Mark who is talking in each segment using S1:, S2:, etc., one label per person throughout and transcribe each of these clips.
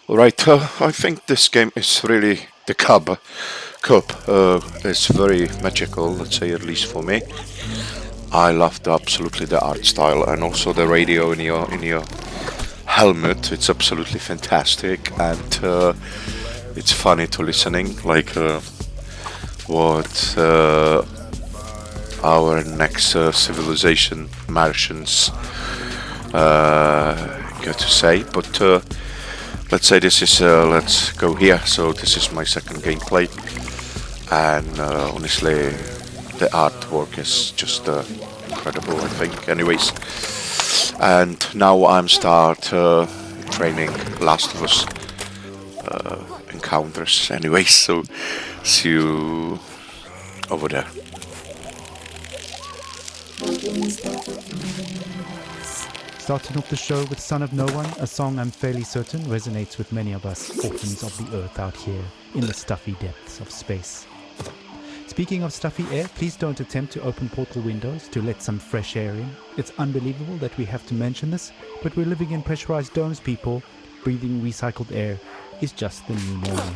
S1: Right, I think this game is really the cup is very magical. Let's say at least for me. I loved absolutely the art style and also the radio in your helmet. It's absolutely fantastic and it's funny to listening. Like what our next civilization Martians got to say, but. Let's say this is let's go here. So this is my second gameplay, and honestly, the artwork is just incredible. I think. Anyways, and now I'm start training Last of Us encounters. Anyways, so see you over there.
S2: Starting off the show with Son of No One, a song I'm fairly certain resonates with many of us orphans of the earth out here in the stuffy depths of space. Speaking of stuffy air, please don't attempt to open portal windows to let some fresh air in. It's unbelievable that we have to mention this, but we're living in pressurized domes, people. Breathing recycled air is just the new normal.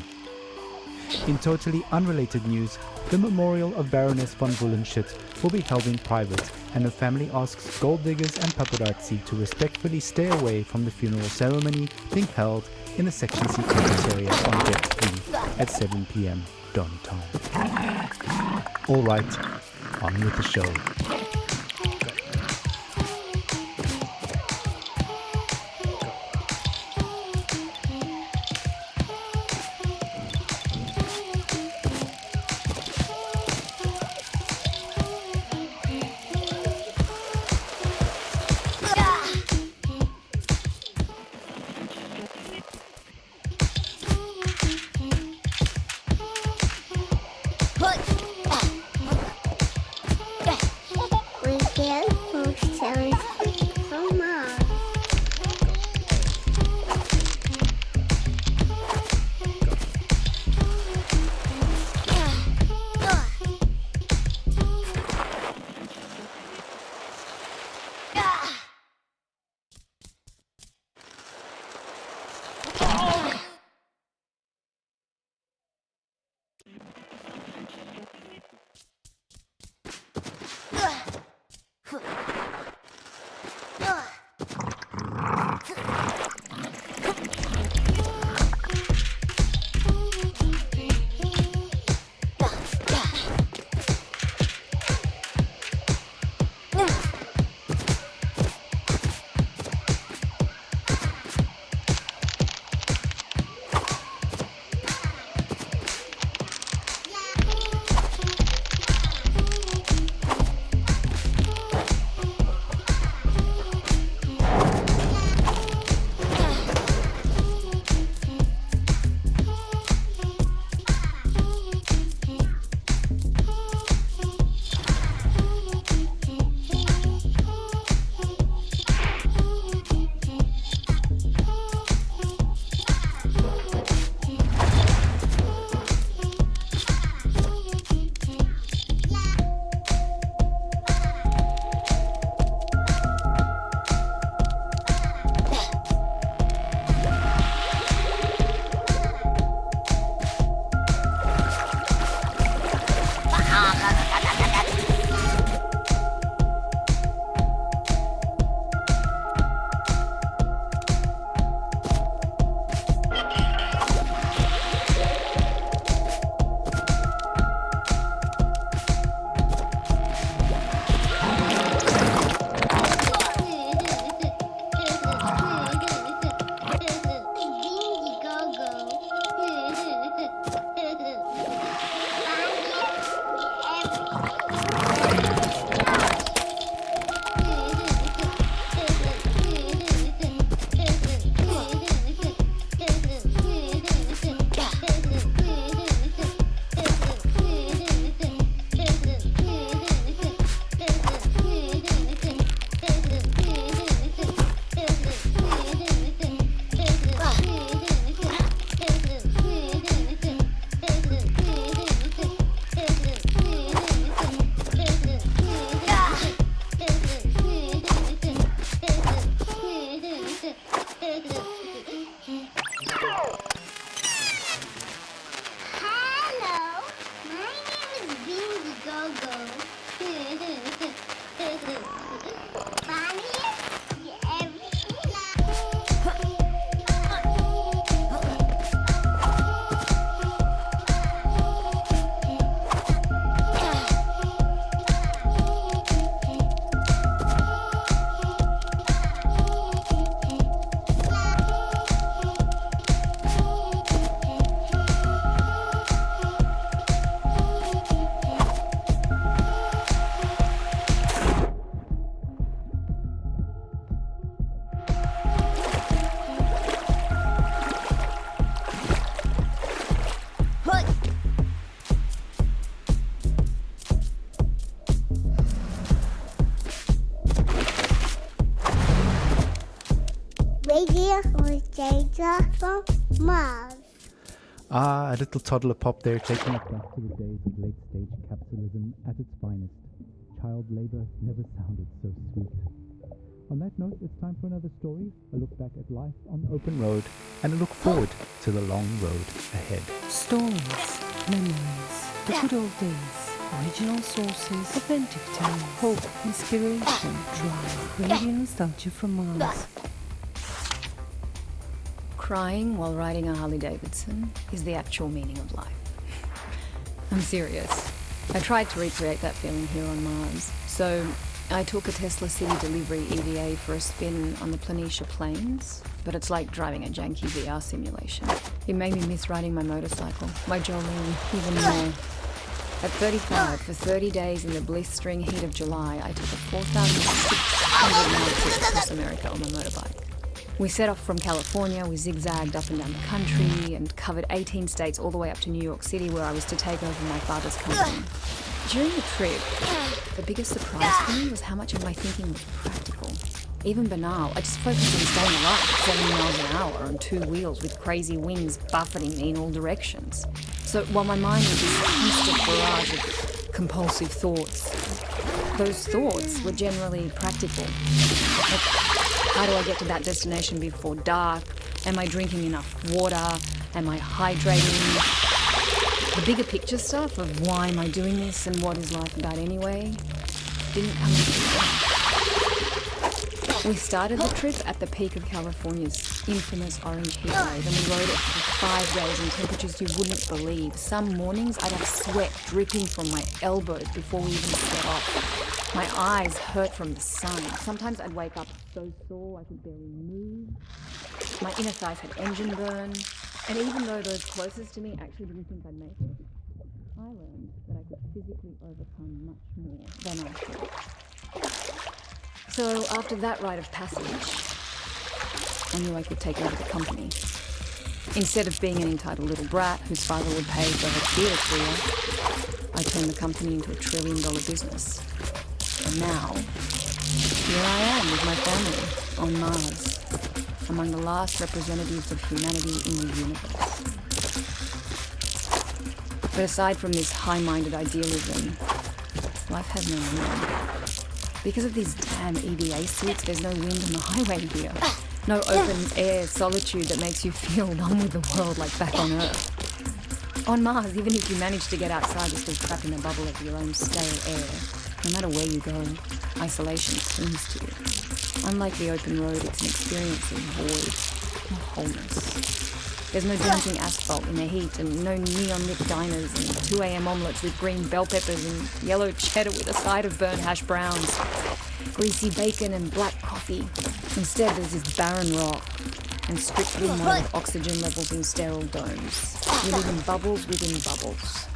S2: In totally unrelated news, the memorial of Baroness von Bullenschütz will be held in private, and her family asks gold diggers and paparazzi to respectfully stay away from the funeral ceremony being held in the Section C cafeteria on Deck 3 at 7 p.m. Don time. Alright, on with the show.
S3: data from Mars.
S2: Ah, a little toddler pop there, taking us back to the days of late-stage capitalism at its finest. Child labor never sounded so sweet. On that note, it's time for another story, a look back at life on the open road, and a look forward to the long road ahead.
S4: Stories, memories, the good old days, original sources, authentic tales, hope, inspiration, drive, radiant nostalgia from Mars.
S5: Crying while riding a Harley Davidson is the actual meaning of life. I'm serious. I tried to recreate that feeling here on Mars. So I took a Tesla City Delivery EVA for a spin on the Planitia Plains, but it's like driving a janky VR simulation. It made me miss riding my motorcycle, my Jolene, even more. At 35, for 30 days in the blistering heat of July, I took a 4,600-mile trip across America on my motorbike. We set off from California, we zigzagged up and down the country and covered 18 states all the way up to New York City, where I was to take over my father's company. During the trip, the biggest surprise for me was how much of my thinking was practical. Even banal, I just focused on staying alive at 70 miles an hour on two wheels with crazy winds buffeting me in all directions. So while my mind was this constant barrage of compulsive thoughts, those thoughts were generally practical. Like, how do I get to that destination before dark? Am I drinking enough water? Am I hydrating? The bigger picture stuff of why am I doing this and what is life about anyway didn't come into it. We started the trip at the peak of California's infamous orange heat wave, and we rode it for 5 days in temperatures you wouldn't believe. Some mornings I'd have sweat dripping from my elbows before we even set off. My eyes hurt from the sun. Sometimes I'd wake up so sore I could barely move. My inner thighs had engine burn. And even though those closest to me actually didn't think I'd make it, I learned that I could physically overcome much more than I thought. So after that rite of passage, I knew I could take over the company. Instead of being an entitled little brat whose father would pay for her theatre career, I turned the company into a $1 trillion business. And now, here I am with my family on Mars, among the last representatives of humanity in the universe. But aside from this high-minded idealism, life has no meaning. Because of these damn EVA suits, there's no wind on the highway here. No open-air solitude that makes you feel one with the world like back on Earth. On Mars, even if you manage to get outside, you're still trapped in a bubble of your own stale air. No matter where you go, isolation clings to you. Unlike the open road, it's an experience of void, of wholeness. There's no daunting asphalt in the heat, and no neon-lit diners and 2 a.m. omelettes with green bell peppers and yellow cheddar with a side of burnt hash browns, greasy bacon and black coffee. Instead, there's this barren rock and strictly monitored oxygen levels in sterile domes. We live in bubbles within bubbles.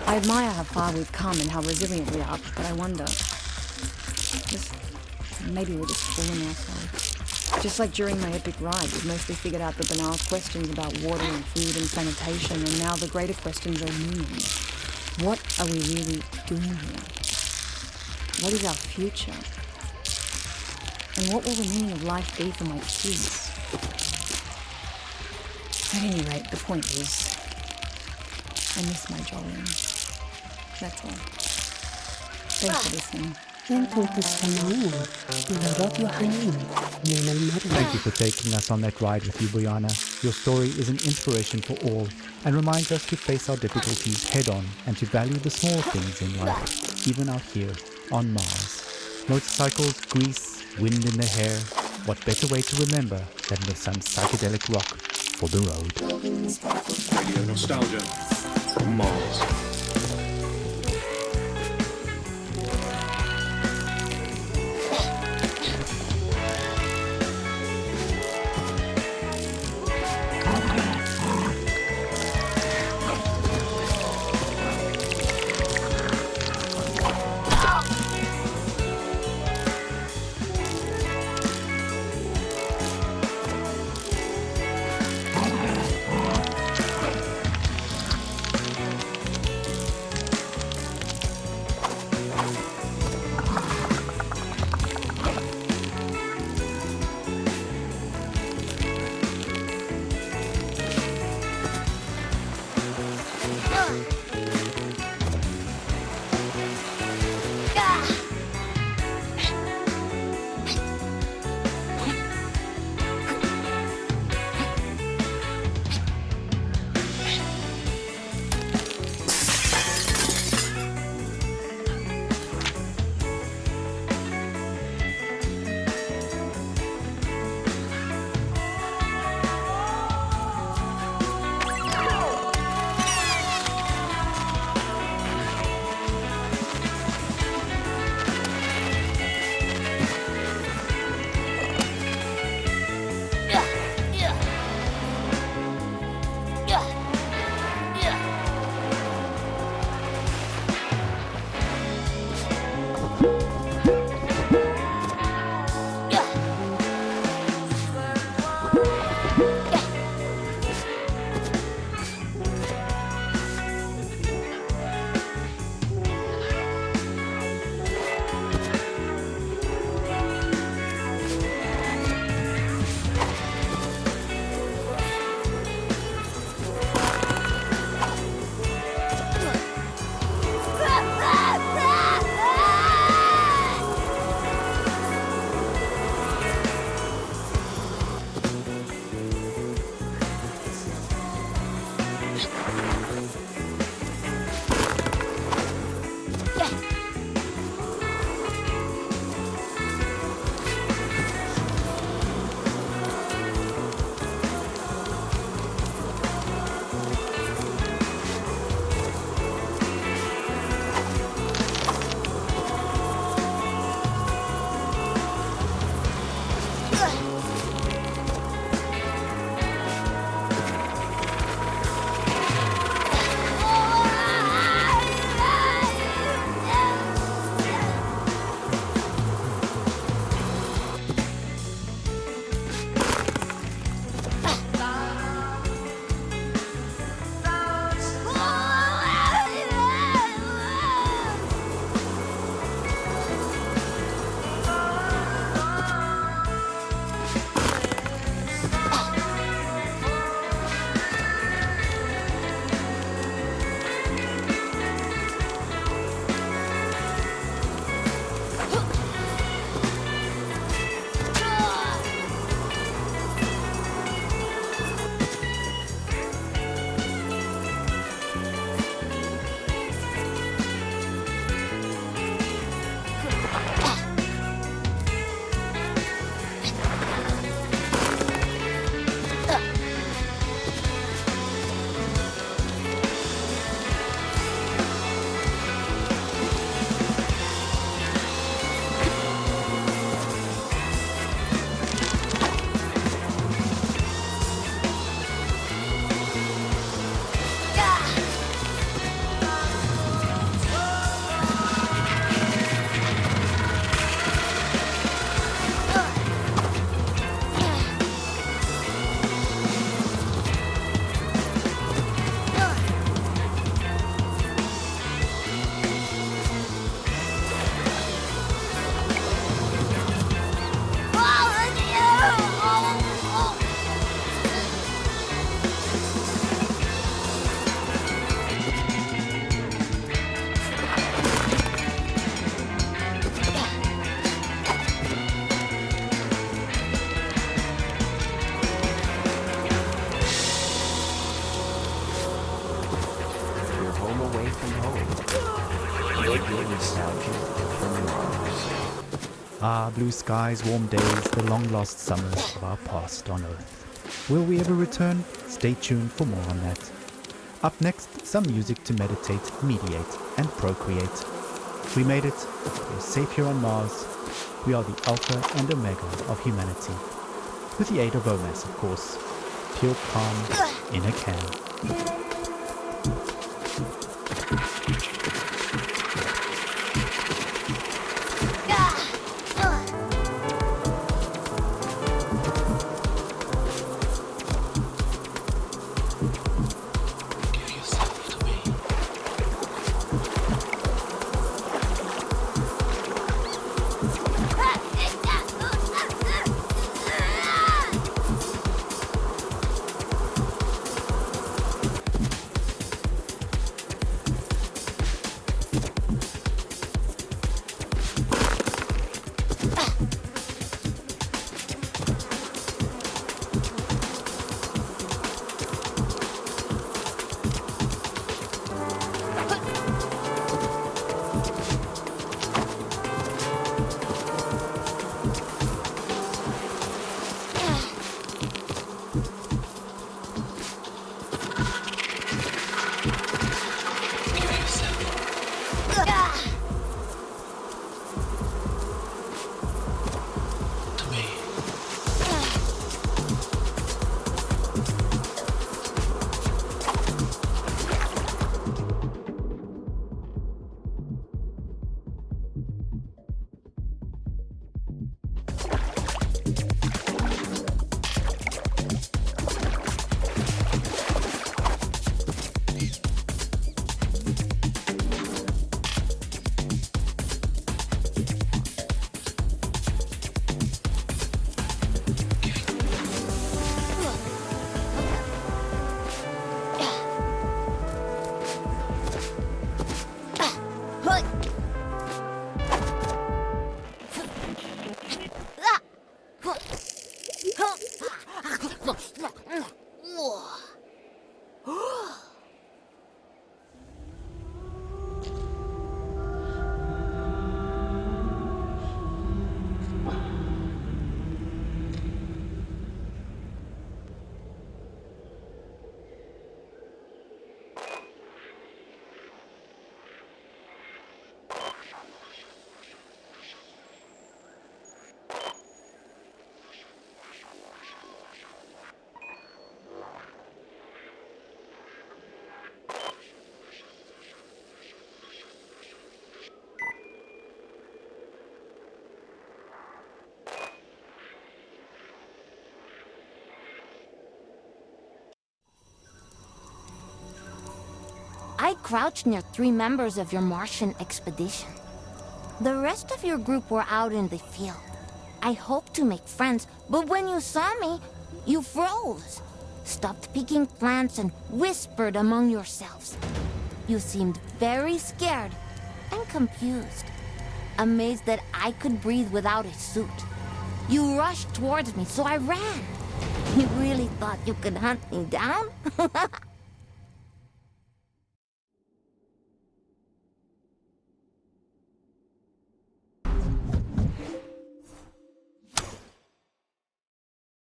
S5: I admire how far we've come and how resilient we are, but I wonder, maybe we're just fooling ourselves. Just like during my epic ride, we've mostly figured out the banal questions about water and food and sanitation, and now the greater questions are looming. What are we really doing here? What is our future? And what will the meaning of life be for my kids? At any rate, the point is, I miss my Jolene. That's all. Thanks for listening.
S2: Thank you for taking us on that ride with you, Brianna. Your story is an inspiration for all and reminds us to face our difficulties head on and to value the small things in life, even out here on Mars. Motorcycles, grease, wind in the hair. What better way to remember than with some psychedelic rock for the road?
S6: Radio nostalgia from Mars.
S7: away from home. Make your nostalgia from Mars.
S2: Ah, blue skies, warm days, the long-lost summers of our past on Earth. Will we ever return? Stay tuned for more on that. Up next, some music to meditate, mediate, and procreate. We made it. We're safe here on Mars. We are the alpha and omega of humanity. With the aid of OMAS, of course. Pure calm in a can.
S8: I crouched near 3 members of your Martian expedition. The rest of your group were out in the field. I hoped to make friends, but when you saw me, you froze, stopped picking plants and whispered among yourselves. You seemed very scared and confused, amazed that I could breathe without a suit. You rushed towards me, so I ran. You really thought you could hunt me down?